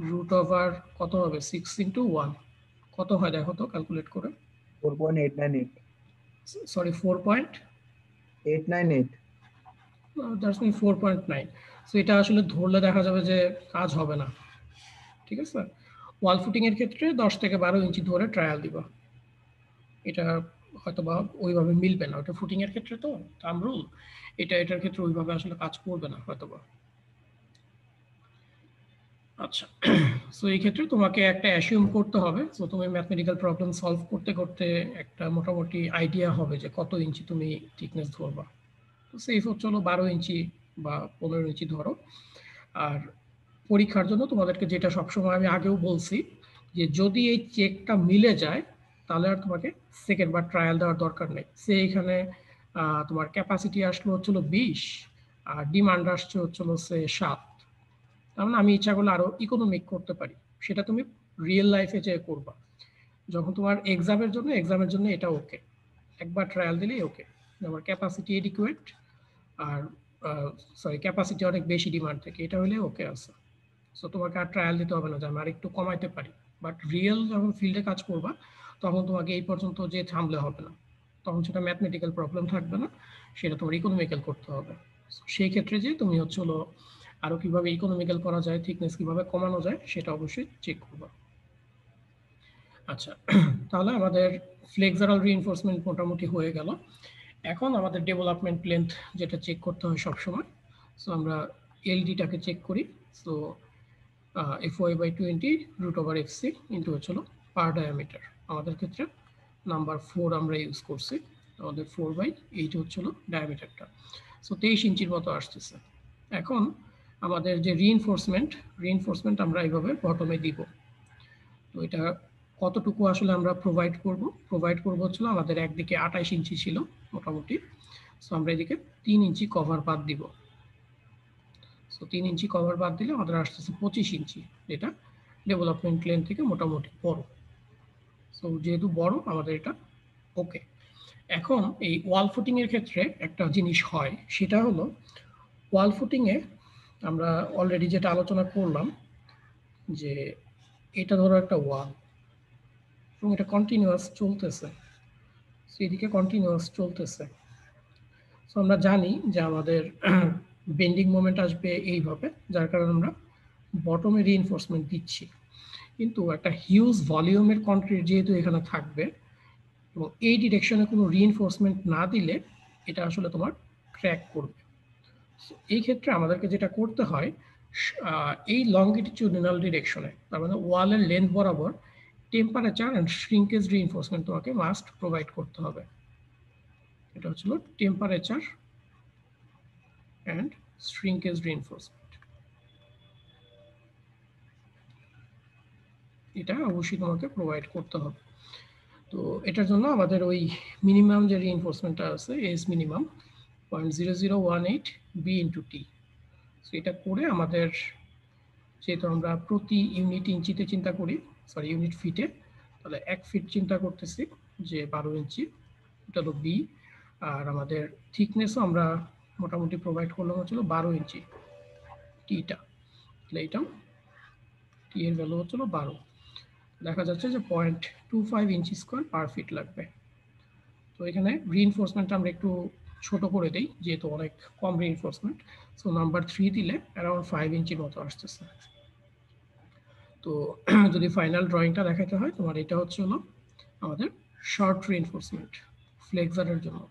রুট ওভার কত হবে 6 ইন্টু 1 কত হয় দেখো তো ক্যালকুলেট করে। 4.898 সরি 898 দ্যাটস মিন 4.9। সো এটা আসলে ধরলে দেখা যাবে যে কাজ হবে না, ঠিক আছে। ওয়াল ফুটিং এর ক্ষেত্রে 10 থেকে 12 ইঞ্চি ধরে ট্রায়াল দিবা, এটা হয়তো বা ওইভাবে মিলবে না, ওটা ফুটিং এর ক্ষেত্রে তো থাম্ব রুল, এটার ক্ষেত্রে ওইভাবে আসলে কাজ করবে না হয়তো বা। আচ্ছা, সো এই ক্ষেত্রে তোমাকে একটা অ্যাসিউম করতে হবে। সো তুমি ম্যাথমেটিক্যাল প্রবলেম সলভ করতে করতে একটা মোটামুটি আইডিয়া হবে যে কত ইঞ্চি তুমি থিকনেস ধরবা। তো সেফ হচ্ছে হলো 12 ইঞ্চি বা 15 ইঞ্চি ধরো। আর পরীক্ষার জন্য তোমাদেরকে যেটা সবসময় আমি আগেও বলছি, যে যদি এই চেকটা মিলে যায় তাহলে আর তোমাকে সেকেন্ড বার ট্রায়াল দেওয়ার দরকার নেই। সে এখানে তোমার ক্যাপাসিটি আসলো হচ্ছিল 20 আর ডিমান্ড আসছে হচ্ছিল 7, তার মানে আমি ইচ্ছা করলে আরো ইকোনমিক করতে পারি। সেটা তুমি রিয়েল লাইফে যে করবা, যখন তোমার এক্সামের জন্য এটা ওকে, একবার ট্রায়াল দিলেই ওকে। আমার ক্যাপাসিটি এডিকুয়েট আর সরি ক্যাপাসিটি অনেক বেশি ডিমান্ড থেকে, এটা হলে ওকে আছে। সো তোমাকে আর ট্রায়াল দিতে হবে না যে আমি আর একটু কমাইতে পারি। বাট রিয়েল যখন ফিল্ডে কাজ করবা তখন তোমাকে এই পর্যন্ত যে থামলে হবে না, তখন সেটা ম্যাথমেটিক্যাল প্রবলেম থাকবে না, সেটা তোমার ইকোনমিক্যাল করতে হবে। সেই ক্ষেত্রে যে তুমি হচ্ছে হলো আরো কিভাবে ইকোনমিক্যাল করা যায়, থিকনেস কিভাবে কমানো যায় সেটা অবশ্যই চেক করবা। আচ্ছা, তাহলে আমাদের ফ্লেক্সারাল রিইনফোর্সমেন্ট মোটামুটি হয়ে গেল। এখন আমাদের ডেভেলপমেন্ট লেন্থ যেটা চেক করতে হয় সবসময়, সো আমরা এলডিটাকে চেক করি। সো FY/20 √/FC ইন্টু হচ্ছিল পার ডায়ামিটার। আমাদের ক্ষেত্রে নাম্বার 4 আমরা ইউজ করছি, আমাদের 4/8 হচ্ছিল ডায়ামিটারটা। সো 23 ইঞ্চির মতো আসতেছে। এখন আমাদের যে রিইনফোর্সমেন্ট আমরা এইভাবে বটমে দিব। তো এটা কতটুকু আসলে আমরা প্রোভাইড করব হচ্ছিল আমাদের একদিকে 28 ইঞ্চি ছিল মোটামুটি, সো আমরা এদিকে 3 ইঞ্চি কভার বাদ দিব। সো 3 ইঞ্চি কভার বাদ দিলে আমাদের আসতেছে 25 ইঞ্চি, যেটা ডেভেলপমেন্ট লেন থেকে মোটামুটি বড়। সো যেহেতু বড় আমাদের এটা ওকে। এখন এই ওয়াল ফুটিং এর ক্ষেত্রে একটা জিনিস হয়, সেটা হলো ওয়াল ফুটিং এ আমরা অলরেডি যেটা আলোচনা করলাম যে এটা ধরো একটা ওয়াল এবং এটা কন্টিনিউয়াস চলতেছে, সো এদিকে কন্টিনিউয়াস চলতেছে। সো আমরা জানি যে আমাদের বেন্ডিং মোমেন্ট আসবে এইভাবে, যার কারণে আমরা বটমে রিইনফোর্সমেন্ট দিচ্ছি। কিন্তু একটা হিউজ ভলিউমের কনক্রিট যেহেতু এখানে থাকবে এবং এই ডিরেকশনে কোনো রিইনফোর্সমেন্ট না দিলে এটা আসলে তোমার ক্র্যাক করবে। এই ক্ষেত্রে আমাদেরকে যেটা করতে হয়, এই লংগিটিউডিনাল ডিরেকশনে, তার মানে ওয়ালের লেন্থ বরাবর টেম্পারেচার অ্যান্ড শ্রিঙ্কেজ রিইনফোর্সমেন্ট তোমাকে মাস্ট প্রোভাইড করতে হবে। এটা হচ্ছিল টেম্পারেচার অ্যান্ড শ্রিঙ্কেজ রিইনফোর্সমেন্ট। এটা অবশ্যই তোমাকে প্রোভাইড করতে হবে। তো এটার জন্য আমাদের ওই মিনিমাম যে রিইনফোর্সমেন্টটা আছে এস মিনিমাম 0.0018 B/T। সো এটা করে আমাদের, যেহেতু আমরা প্রতি ইউনিট ইঞ্চিতে চিন্তা করি, সরি ইউনিট ফিটে, তাহলে 1 ফিট চিন্তা করতেছি যে 12 ইঞ্চি, এটা হলো বি। আর আমাদের থিকনেসও আমরা মোটামুটি প্রোভাইড করলাম হচ্ছিল 12 ইঞ্চি টিটা, তাহলে এটা টি এর ভ্যালু হচ্ছিল 12। দেখা যাচ্ছে যে 0.25 ইঞ্চি স্কোয়ার পার ফিট লাগবে। তো এখানে রিইনফোর্সমেন্ট আমরা একটু ছোট করে দেই যেহেতু অনেক কম রিইনফোর্সমেন্ট, সো নাম্বার 3 দিলে অ্যারাউন্ড 5 ইঞ্চির মতো আসতেছে। তো যদি ফাইনাল ড্রয়িংটা দেখাতে হয়, তোমার এটা হচ্ছে হলো আমাদের শর্ট রিইনফোর্সমেন্ট ফ্লেক্সারের জন্য।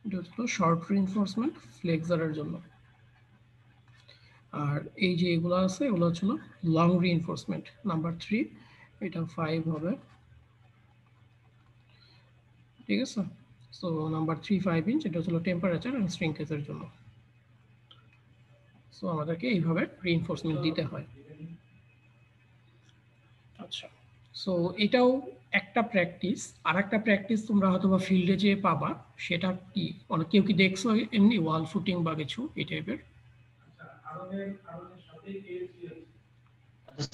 এটা হচ্ছে শর্ট রিইনফোর্সমেন্ট ফ্লেক্সারের জন্য। আর এই যে এগুলো আছে এগুলো হচ্ছিল লং রিইনফোর্সমেন্ট নাম্বার 3, এটা 5 হবে, ঠিক আছে। সো নাম্বার 3 5 ইঞ্চ, এটা হলো টেম্পারেচার এন্ড শ্রিঙ্কেজের জন্য। সো আমাদেরকে এইভাবে রিইনফোর্সমেন্ট দিতে হয়। আচ্ছা, সো এটাও একটা প্র্যাকটিস। আর একটা প্র্যাকটিস তোমরা হয়তো বা ফিল্ডে যেয়ে পাবা, সেটা কি অনেক কেউ কি দেখছো এমনি ওয়াল ফুটিং বা কিছু এই টাইপের?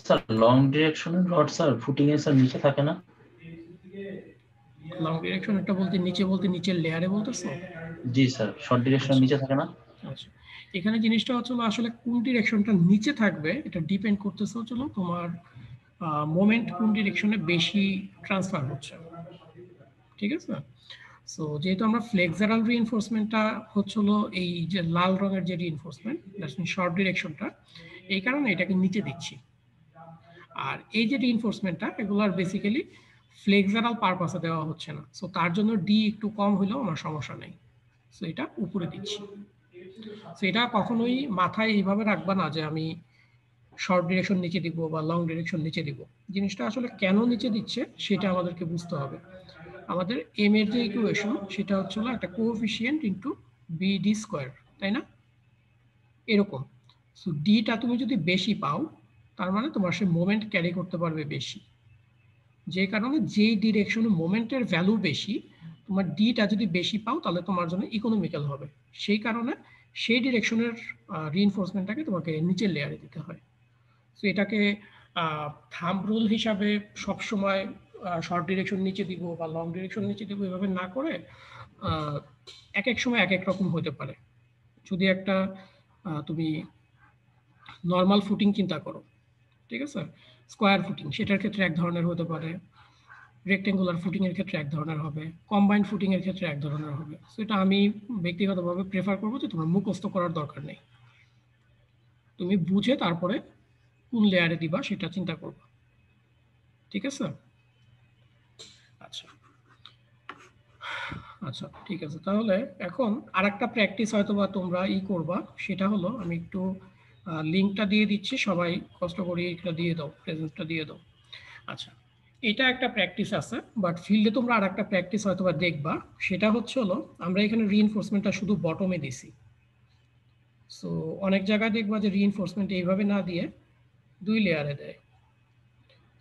স্যার লং ডিরেকশনের রড স্যার ফুটিং এ স্যার নিচে থাকে না? লং ডিরেকশন একটা বলতে নিচের লেয়ারে বলতেছো? জি স্যার, শর্ট ডিরেকশন নিচে থাকে না? আচ্ছা, এখানে জিনিসটা হচ্ছে আসলে কোন ডিরেকশনটা নিচে থাকবে এটা ডিপেন্ড করতেছে হচ্ছে তোমার মোমেন্ট কোন ডিরেকশনে বেশি ট্রান্সফার হচ্ছে, ঠিক আছে। সো যেহেতু আমরা ফ্লেক্সারাল রিইনফোর্সমেন্টটা হচ্ছিল এই যে লাল রঙের যে রিইনফোর্সমেন্ট দ্যাটস মিন শর্ট ডিরেকশনটা, এই কারণে এটাকে নিচে দিচ্ছি। আর এই যে রিইনফোর্সমেন্টটা এগুলোর বেসিক্যালি ফ্লেক্সারাল পারপাসে দেওয়া হচ্ছে না, সো তার জন্য ডি একটু কম হলেও আমার সমস্যা নেই, সো এটা উপরে দিচ্ছি। সো এটা কখনোই মাথায় এইভাবে রাখবা না যে আমি শর্ট ডিরেকশন নিচে দিব বা লং ডিরেকশন নিচে দিব। জিনিসটা আসলে কেন নিচে দিচ্ছে সেটা আমাদেরকে বুঝতে হবে। আমাদের এম এর যে ইকুয়েশন সেটা হচ্ছে একটা কোএফিসিয়েন্ট ইনটু বিডি স্কয়ার, তাই না? এরকম। সো ডিটা তুমি যদি বেশি পাও তার মানে তোমার সে মোমেন্ট ক্যারি করতে পারবে বেশি। যে কারণে যেই ডিরেকশনে মোমেন্টের ভ্যালু বেশি, তোমার ডিটা যদি বেশি পাও তাহলে তোমার জন্য ইকোনমিক্যাল হবে। সেই কারণে সেই ডিরেকশনের রিইনফোর্সমেন্টটাকে তোমাকে নিচের লেয়ারে দিতে হয়। সো এটাকে থাম্ব রুল হিসাবে সবসময় শর্ট ডিরেকশন নিচে দিব বা লং ডিরেকশন নিচে দিব এভাবে না করে এক এক সময় এক এক রকম হতে পারে। যদি একটা তুমি নর্মাল ফুটিং চিন্তা করো, ঠিক আছে, স্কোয়ার ফুটিং, সেটার ক্ষেত্রে এক ধরনের হতে পারে, রেক্টেঙ্গুলার ফুটিং এর ক্ষেত্রে এক ধরনের হবে, কম্বাইন্ড ফুটিং এর ক্ষেত্রে এক ধরনের হবে। সো এটা আমি ব্যক্তিগতভাবে প্রেফার করবো যে তোমার মুখস্থ করার দরকার নেই, তুমি বুঝে তারপরে কোন লেয়ারে দিবা সেটা চিন্তা করবা, ঠিক আছে? আচ্ছা আচ্ছা ঠিক আছে, তাহলে এখন আরেকটা প্র্যাকটিস হয়তো বা তোমরা করবা, সেটা হলো আমি একটু লিঙ্কটা দিয়ে দিচ্ছি, সবাই কষ্ট করে এটা দিয়ে দাও, প্রেজেন্টটা দিয়ে দাও। আচ্ছা, এটা একটা প্র্যাকটিস আছে, বাট ফিল্ডে তোমরা আরেকটা প্র্যাকটিস হয়তো বা দেখবা, সেটা হচ্ছে হলো আমরা এখানে রিইনফোর্সমেন্টটা শুধু বটমে দিছি। সো অনেক জায়গায় দেখবা যে রিইনফোর্সমেন্ট এইভাবে না দিয়ে 2 লেয়ারে দেয়।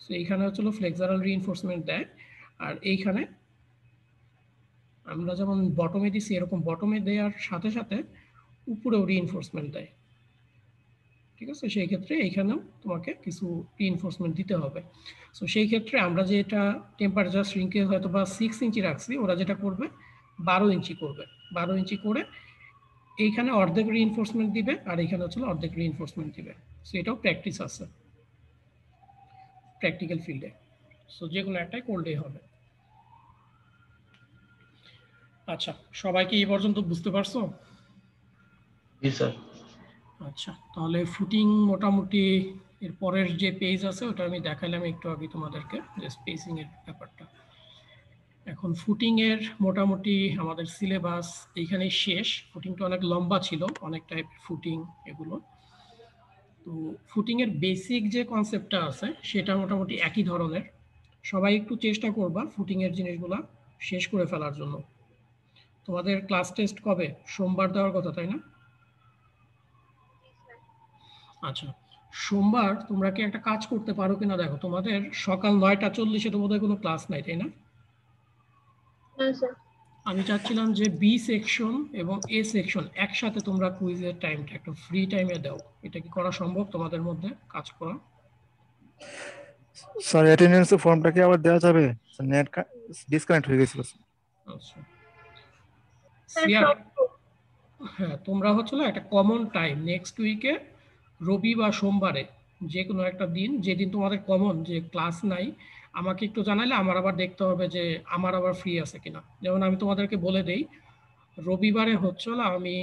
সো এইখানে হচ্ছে ফ্লেক্সারাল রিইনফোর্সমেন্ট দেয়, আর এইখানে আমরা যেমন বটমে দিছি এরকম বটমে দেওয়ার সাথে সাথে উপরেও রিইনফোর্সমেন্ট দেয়, ঠিক আছে? সেই ক্ষেত্রে এইখানেও তোমাকে কিছু রিইনফোর্সমেন্ট দিতে হবে। সো সেই ক্ষেত্রে আমরা যে এটা টেম্পারেচার শ্রিঙ্কেজ হয়তো বা 6 ইঞ্চি রাখছি, ওরা যেটা করবে 12 ইঞ্চি করবে, 12 ইঞ্চি করে এইখানে অর্ধেক রিইনফোর্সমেন্ট দিবে আর এইখানে হচ্ছে অর্ধেক রিইনফোর্সমেন্ট দিবে। সো এটাও প্র্যাকটিস আছে প্র্যাকটিক্যাল ফিল্ডে, সো যে কোনো একটাই করলেই হবে। আচ্ছা, সবাই কি এই পর্যন্ত বুঝতে পারছো? জি স্যার। আচ্ছা, তাহলে ফুটিং মোটামুটি এর পরের যে পেজ আছে ওটা আমি দেখালাম একটু আগে তোমাদেরকে, যে স্পেসিং এর ব্যাপারটা। এখন ফুটিং এর মোটামুটি আমাদের সিলেবাস এইখানেই শেষ। ফুটিংটা অনেক লম্বা ছিল, অনেক টাইপের ফুটিং এগুলো। তো ফুটিং এর বেসিক যে কনসেপ্টটা আছে সেটা মোটামুটি একই ধরনের। সবাই একটু চেষ্টা করবা ফুটিং এর জিনিসগুলা শেষ করে ফেলার জন্য। তোমাদের ক্লাস টেস্ট কবে? সোমবার দেওয়ার কথা, তাই না? আচ্ছা, সোমবার তোমরা কি একটা কাজ করতে পারো কিনা দেখো, তোমাদের সকাল 9:40 তো বোধহয় কোনো ক্লাস নাই, তাই না? আমি চাচ্ছিলাম যে বি সেকশন এবং এ সেকশন একসাথে তোমরা কুইজের টাইমটা একটু ফ্রি টাইমে দাও। এটা কি করা সম্ভব তোমাদের মধ্যে কাজ করা? স্যার অ্যাটেন্ডেন্সের ফর্মটা কি আবার দেওয়া যাবে? নেট ডিসকানেক্ট হয়ে গেছিল। আচ্ছা, হ্যাঁ, তোমরা হচ্ছে একটা কমন টাইম নেক্সট উইকে রবি বা সোমবারে যে কোনো একটা দিন, যেদিন তোমাদের কমন যে ক্লাস নাই, আমাকে একটু জানালে আমার আবার দেখতে হবে যে আমার আবার ফ্রি আছে কিনা। যেমন আমি তোমাদেরকে বলে দেই, রবিবারে হচ্ছে আমি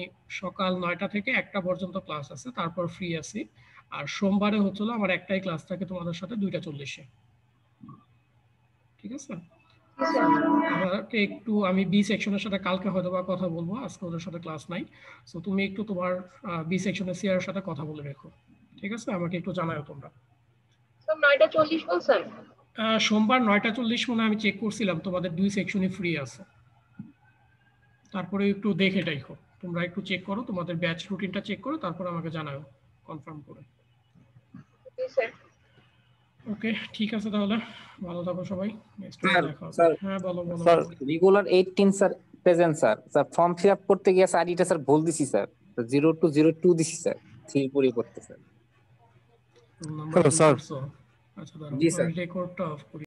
সকাল 9টা থেকে 1টা পর্যন্ত ক্লাস আছে, তারপর ফ্রি আছি। আর সোমবারে হচ্ছে আমার একটাই ক্লাস থাকে তোমাদের সাথে 2:40-এ, ঠিক আছে? আমাকে একটু, আমি বি সেকশনের সাথে কালকে হয়তো বা কথা বলবো, আজকে ওদের সাথে ক্লাস নাই। সো তুমি একটু তোমার বি সেকশনের সিআর সাথে কথা বলে রেখো, ঠিক আছে? আমাকে একটু জানাও তোমরা। 9:40 বলছেন? সোমবার 9:40 মনে আমি চেক করছিলাম, তোমাদের 2 সেকশনই ফ্রি আছে। তারপরে একটু দেখে দেখো, তোমরা একটু চেক করো, তোমাদের ব্যাচ রুটিনটা চেক করো, তারপর আমাকে জানাও কনফার্ম করে। ওকে, ঠিক আছে, তাহলে ভালো থাকো সবাই, নেক্সট টাইম দেখা হবে। হ্যাঁ বলো বলো। Sir regular 18 sir present sir. Sir form fill up করতে গিয়ে স্যার এটা স্যার ভুল দিছি স্যার, 0202 দিছি স্যার, 3 পরে করতে স্যার। Number sir. আচ্ছা, দাঁড়াও জি স্যার। রেকর্ডটা অফ করি।